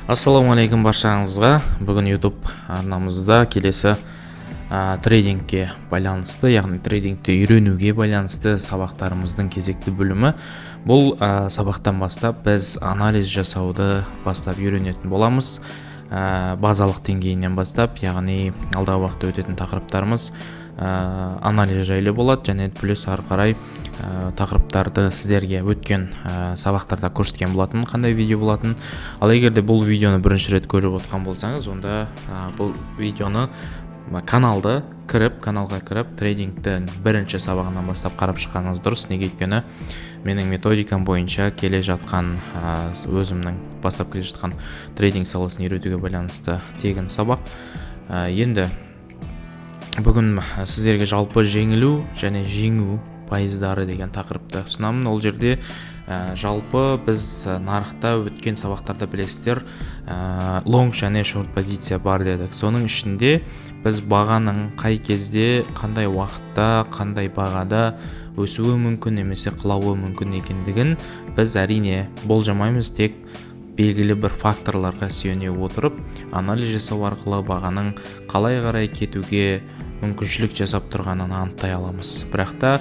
Ассалаумағалейкум баршаңызға. Бүгін YouTube арнамызда келесі трейдингке байланысты, яғни трейдингті үйренуге байланысты сабақтарымыздың кезекті бөлімі. Бұл сабақтан бастап біз анализ жасауды бастап үйренетін боламыз. Базалық деңгейінен бастап, яғни алдағы уақытта өтетін тақырыптарымыз анализ жайлы болады, және плюс ары қарай тақырыптарды сіздерге өткен сабақтарда көрсеткен болатын, қандай видео болатын. Ал егер де бұл видеоны бірінші рет көріп отқан болсаңыз, онда бұл видеоны каналға кіріп трейдингтің бірінші сабағынан бастап қарап шыққаныңыз дұрыс. Неге өйткені менің методикам бойынша келе жатқан өзімнің бастап келе жатқан трейдинг саласын үйретуге байланысты тегін сабақ. Енді бүгін сіздерге жалпы жеңілу және жеңу пайыздары деген тақырыпты ұсынамын. Ол жерде жалпы біз нарықта өткен сабақтарда білесіздер, лонг және шорт позиция бар дедік. Соның ішінде біз бағаның қай кезде, қандай уақытта, қандай бағада өсуі мүмкін немесе құлауы мүмкін екендігін біз әрине болжамаймыз, тек белгілі бір факторларға сүйене отырып анализ жасау арқылы бағаның қалай қарай кетуге мүмкіншілік жасап тұрғанын анықтай аламыз. Бірақ та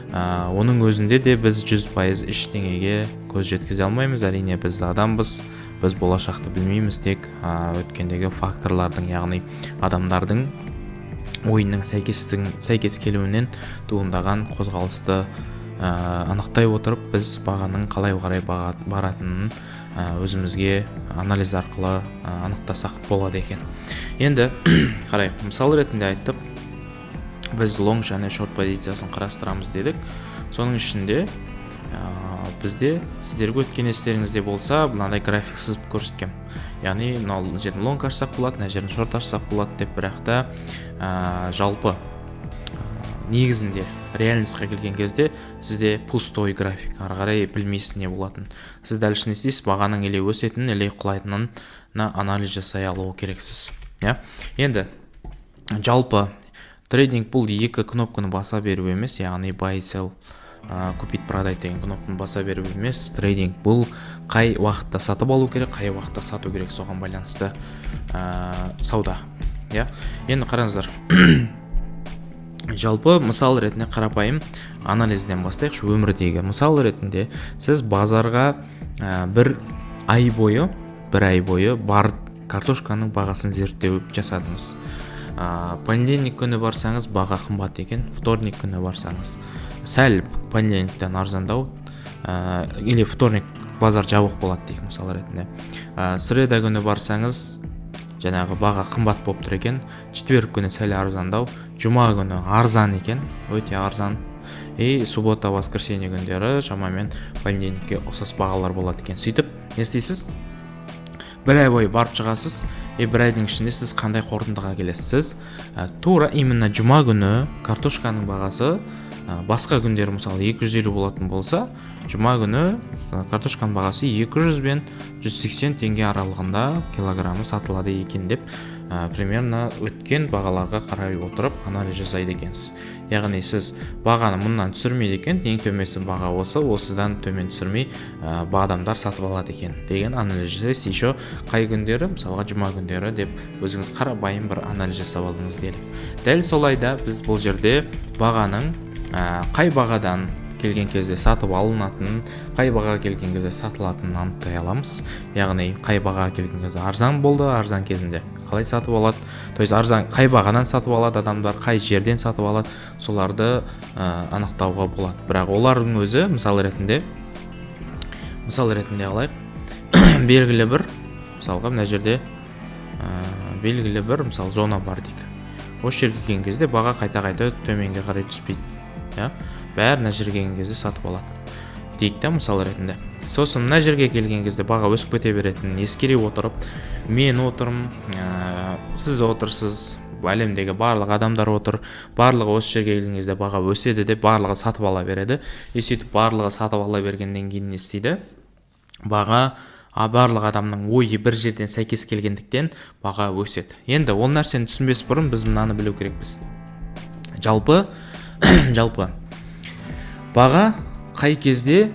оның өзінде де біз 100% ештеңеге көз жеткізе алмаймыз. Әрине біз адамбыз, біз болашақты білмейміз, тек өткендегі факторлардың, яғни адамдардың ойының сәйкес келуінен туындаған қозғалысты анықтай отырып, біз бағаның қалай қарай баратынын өзімізге анализ арқылы анықтасақ болады екен. Енді қарайық, мысал ретінде айттық, біз лонг және шорт позициясын қарастырамыз дедік. Соның ішінде бізде сіздерге өткен естеріңізде болса, мынандай график сызып көрсеткем. Яғни мына жерін лонг ашсақ болады, мына жерін шорт ашсақ болады деп, бірақ та жалпы негізінде реальностьқа келген кезде сізде пустой график, ары қарай білмейсіз не болатын. Сіз дәл не істейсіз, бағаның или өсетінін, или құлайтынын анализ жасай алу керексіз. Енді жалпы трейдинг бұл екі кнопканы баса беру емес, яғни buy sell, купить продать деген кнопканы баса беру емес. Трейдинг бұл қай уақытта сатып алу керек, қай уақытта сату керек, соған байланысты сауда. Енді қараңыздар, жалпы мысал ретінде қарапайым анализден бастайықшы. Өмірдегі мысал ретінде сіз базарға бір ай бойы бар картошканың бағасын зерттеу жасадыңыз. Понедельник күні барсаңыз баға қымбат екен, вторник күні барсаңыз сәл понедельниктен арзандау, или вторник базар жабық болады дейік мысал ретінде. Среда күні барсаңыз жаңағы баға қымбат болып тұр екен, четверг күні сәл арзандау, жұма күні арзан екен, өте арзан. Суббота, воскресенье күндері шамамен понедельникке ұқсас бағалар болады екен. Сөйтіп, не істейсіз? Бір ай бойы барып шығасыз, бір айдың ішінде сіз қандай қорытындыға келесіз? Тура именно жұма күні картошканың бағасы басқа күндері мысалы 250 болатын болса, жұма күні картошканың бағасы 200 бен 180 теңге аралығында килограммы сатылады екен деп, примерно өткен бағаларға қарай отырып анализ жасайды екенсіз. Яғни сіз бағаны мұнан түсірмейді екен, ең төменгі баға осыдан төмен түсірмей адамдар сатып алады екен деген анализ жасайсыз. Еще қай күндері, мысалға жұма күндері деп өзіңіз қарапайым бір анализ жасап алдыңыз делік. Дәл солайда біз бұл жерде бағаның қай бағадан келген кезде сатып алынатынын, қай бағаға келген кезде сатылатынын анықтай аламыз. Яғни қай бағаға келген кезде арзан болды, арзан кезінде қалай сатып алады, то есть арзан қай бағадан сатып алады адамдар, қай жерден сатып алады, соларды анықтауға болады. Бірақ олардың өзі мысал ретінде алайық, белгілі бір, мысалға мына жерде белгілі бір мысал зона бар дейік. Осы жерге келген кезде баға қайта төменге қарай түспейді. Бәрі мына жерге келген кезде сатып алады дейік та, мысал ретінде. Сосын мына жерге келген кезде баға өсіп кете беретінін ескере отырып, мен отырмын, сіз отырсыз, әлемдегі барлық адамдар отыр, барлығы осы жерге келген кезде баға өседі деп барлығы сатып ала береді. Сөйтіп барлығы сатып ала бергеннен кейін не істейді? Баға барлық адамның ойы бір жерден сәйкес келгендіктен баға өседі. Енді ол нәрсені түсінбес бұрын біз мынаны білу керекпіз. Жалпы баға қай кезде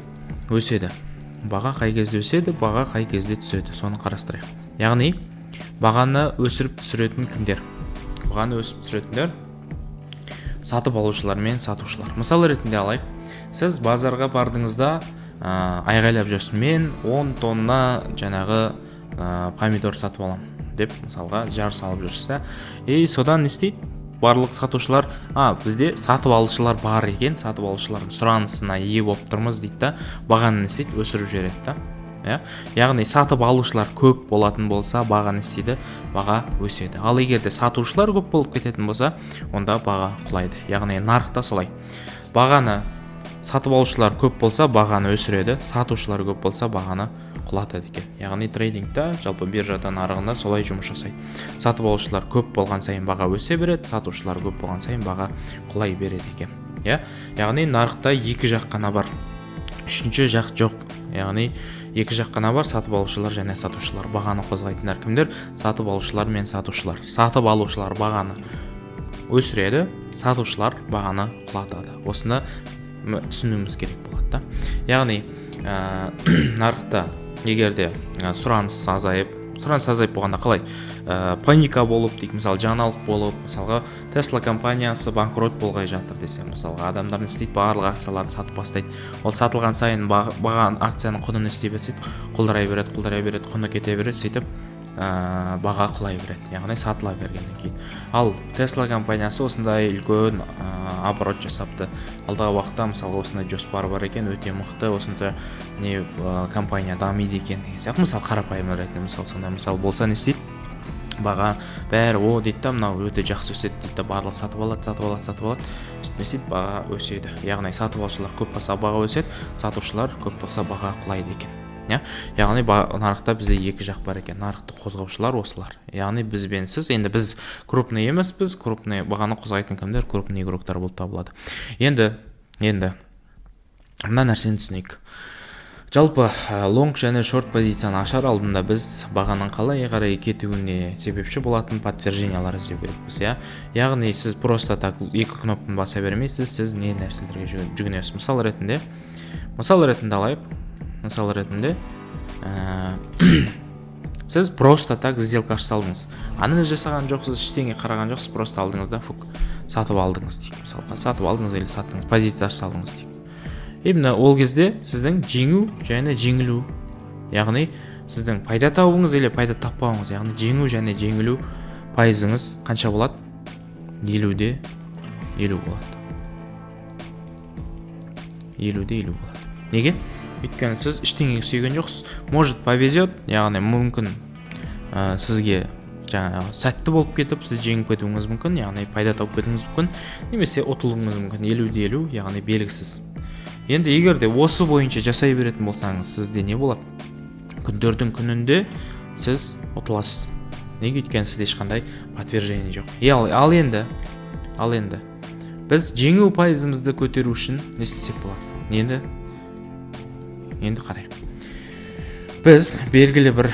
өседі? баға қай кезде өседі, баға қай кезде түседі, соны қарастырайық. Яғни бағаны өсіріп түсіретін кімдер? Бағаны өсіп түсіретіндер сатып алушылар мен сатушылар. Мысал ретінде алайық, сіз базарға бардыңызда айғайлап жүрсіз, мен 10 тонна жаңағы помидор сатып аламын деп мысалға жар салып жүрсіз да. Содан не істейді? Барлық сатушылар, бізде сатып алушылар бар екен, сатып алушылардың сұранысына ие болып тұрмыз дейді да, бағаны не істейді? Өсіріп жібереді да. Яғни сатып алушылар көп болатын болса, баға не істейді? Баға өседі. Ал егер де сатушылар көп болып кететін болса, онда баға құлайды. Яғни нарықта солай. Бағаны сатып алушылар көп болса, бағаны өсіреді, сатушылар көп болса, бағаны құлатады екен. Яғни трейдингта, жалпы биржада нарығында солай жұмыс жасайды. Сатып алушылар көп болған сайын баға өсе береді, сатушылар көп болған сайын баға құлай береді екен. Яғни нарықта екі жақ қана бар, үшінші жақ жоқ. Яғни екі жақ қана бар, сатып алушылар және сатушылар. Бағаны қозғайтындар кімдер? Сатып алушылар мен сатушылар. Сатып алушылар бағаны өсіреді, сатушылар бағаны құлатады. Осыны түсінуіміз керек болады. Яғни нарықта егерде сұраныс азайып болғанда қалай? Паника болып дейік, мысалы жаңалық болып, мысалға Tesla компаниясы банкрот болғай жатыр десем, мысалға адамдар не істейді? Барлық акцияларды сатып бастайды. Ол сатылған сайын баға акцияның құны не істей береді? Құлдырай береді, құны кете береді, сөйтіп баға құлай береді, яғни сатыла бергеннен кейін. Ал Tesla компаниясы осындай үлкен оборот жасапты. Алдағы уақытта мысалы осындай жоспар бар екен, өте мықты, осындай компания дамиды екен деген сияқты. Мысалы қарапайым ретінде сондай мысал болса не істейді? Баға бәрі дейді да, мынау өте жақсы өседі дейді да, барлығы сатып алады. Не істейді? Баға өседі. Яғни сатып алушылар көп болса баға өседі, сатушылар көп болса баға құлайды екен. Яғни нарықта бізде екі жақ бар екен. Нарықты қозғаушылар осылар. Яғни біз бен сіз, енді біз крупный емеспіз, крупный бағаны қозғайтын кімдер? Крупный игроктар болып табылады. Енді мына нәрсені түсінейік. Жалпы лонг және шорт позицияны ашар алдында біз бағаның қалай қарай кетуіне себепші болатын подтверждениялар іздеу керекпіз. Яғни сіз просто так екі кнопканы баса бермейсіз, сіз не нәрселерге жүгінесіз. Мысал ретінде алайық. Мысал ретінде сіз просто так сделка салдыңыз. Анализ жасаған жоқсыз, ештеңе қараған жоқсыз, просто алдыңыз да сатып алдыңыз дейік. Мысалға сатып алдыңыз или саттыңыз, позиция салдыңыз дейік. Именно ол кезде сіздің жеңу және жеңілу, яғни сіздің пайда табуыңыз или пайда таппауыңыз, яғни жеңу және жеңілу пайызыңыз қанша болады? 50-де 50 болады. 50-де 50 болады. Неге? Өйткені сіз ештеңеге сүйген жоқсыз. Может повезет, яғни мүмкін сізге жаңағы сәтті болып кетіп, сіз жеңіп кетуіңіз мүмкін, яғни пайда тауып кетуіңіз мүмкін, немесе ұтылуыңыз мүмкін. 50-де 50, яғни белгісіз. Енді егер де осы бойынша жасай беретін болсаңыз, сізде не болады? Күндердің күнінде сіз ұтыласыз. Неге? Өйткені сізде ешқандай подтверждение жоқ. Ал енді біз жеңу пайызымызды көтеру үшін не істесек болады? Енді қарайық. Біз белгілі бір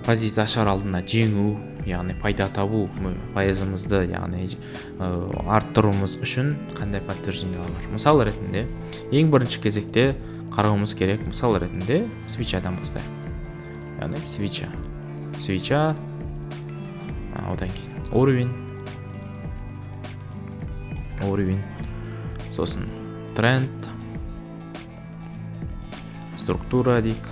позиция ашар алдында жеңу, яғни пайда табу пайызымызды, яғни арттыруымыз үшін қандай подтверждениялар бар? Мысал ретінде, ең бірінші кезекте қарауымыз керек. Мысал ретінде свечадан бастайық. Яғни свеча, одан кейін уровень, сосын тренд, структура дейік.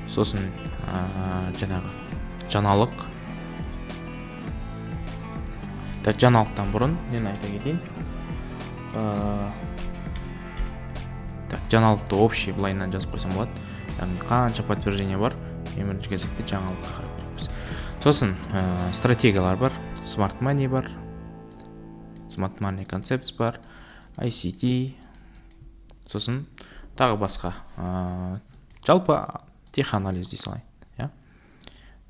Сосын жаңалық. Жаңалықтан бұрын нені айта кетейін? Жаңалықты общий былайынан жазып қойсам болады. Яғни қанша подтверждение бар, ең бірінші кезекте жаңалыққа қарап көреміз. Сосын стратегиялар бар, Smart Money бар, Smart Money Concepts бар, ICT, сосын тағы басқа. Жалпы теханализ дей салайын.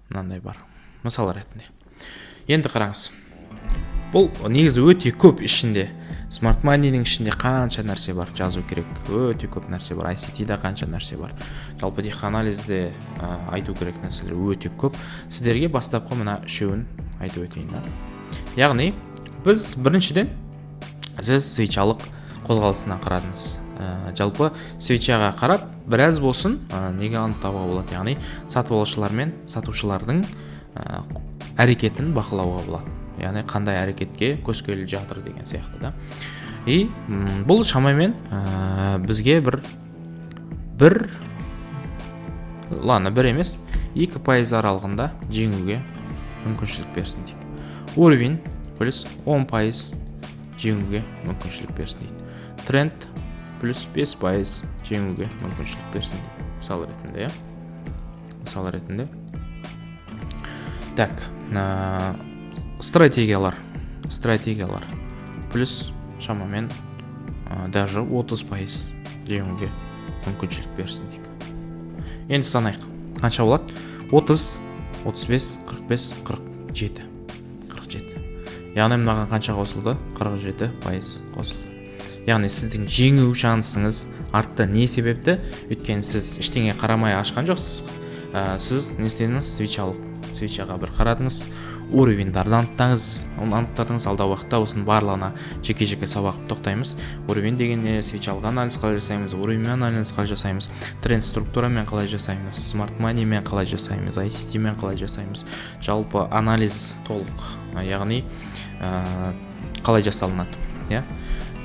Мынандай бар. Мысал ретінде. Енді қараңыз. Бұл негізі өте көп ішінде. Smart Money-ның ішінде қанша нәрсе бар, жазу керек. Өте көп нәрсе бар. ICT-да қанша нәрсе бар. Жалпы теханализде айту керек нәрселер өте көп. Сіздерге бастапқы мына үшеуін айтып өтейін. Яғни біз біріншіден сіз свечалық қозғалысына қарадыңыз. Жалпы свечаға қарап біраз болсын неге анықтауға болады, яғни сатып алушылар мен сатушылардың әрекетін бақылауға болады, яғни қандай әрекетке көшкелі жатыр деген сияқты да. И бұл шамамен бізге бір емес 2% аралығында жеңуге мүмкіншілік берсін дейді. Уровень плюс 10% жеңуге мүмкіншілік берсін дейді. Тренд плюс 5% жеңуге мүмкіншілік берсін дейді. Мысал ретінде. Так, стратегиялар плюс шамамен даже 30% жеңуге мүмкіншілік берсін дейді. Енді санайық. Қанша болады? 30, 35, 45, 47. Яғни мынаған қанша қосылды? 47% қосылды. Яғни сіздің жеңу шансыңыз артты. Не себепті? Өйткені сіз ештеңе қарамай ашқан жоқсыз. Сіз не істедіңіз? Свечаға бір қарадыңыз, уровеньдарды анықтадыңыз. Алдағы уақытта осының барлығына жеке сабақ тоқтаймыз. Уровень дегенде свечалға анализ қалай жасаймыз, уровеньмен анализ қалай жасаймыз, тренд структурамен қалай жасаймыз, смарт маниймен қалай жасаймыз, ICT-мен қалай жасаймыз. Жалпы анализ толық, яғни қалай жасалынады.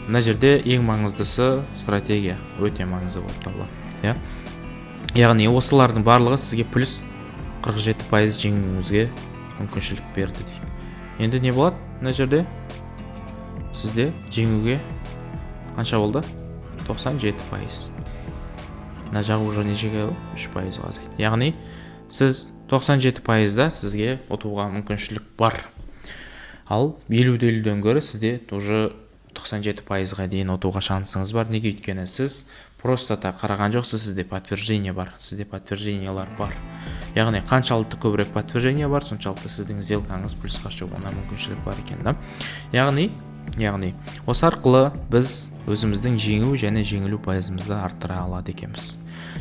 Мына жерде ең маңыздысы стратегия, өте маңызды болып табылады. Яғни осылардың барлығы сізге плюс 47% жеңуіңізге мүмкіншілік берді дейік. Енді не болады? Мына жерде сізде жеңуге қанша болды? 97%. Мына жағы уже нешеге 3% азайды. Яғни сіз 97%-да сізге ұтуға мүмкіншілік бар. Ал 50-50-ден гөрі сізде уже 97%-ға дейін ұтуға шансыңыз бар. Неге? Өйткені сіз просто қараған жоқсыз, сізде подтверждение бар, сізде подтверждениялар бар. Яғни қаншалықты көбірек подтверждение бар, соншалықты сіздің сделкаңыз плюсқа шығуына мүмкіншілік бар екен да. Яғни осы арқылы біз өзіміздің жеңу және жеңілу пайызымызды арттыра алады екенбіз.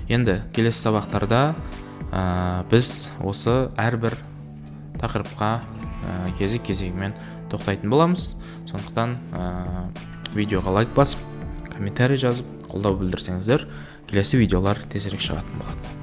Енді келесі сабақтарда біз осы әрбір тақырыпқа кезек-кезегімен тоқтайтын боламыз. Сондықтан видеоға лайк басып, комментарий жазып, қолдау білдірсеңіздер, келесі видеолар тезірек шығатын болады.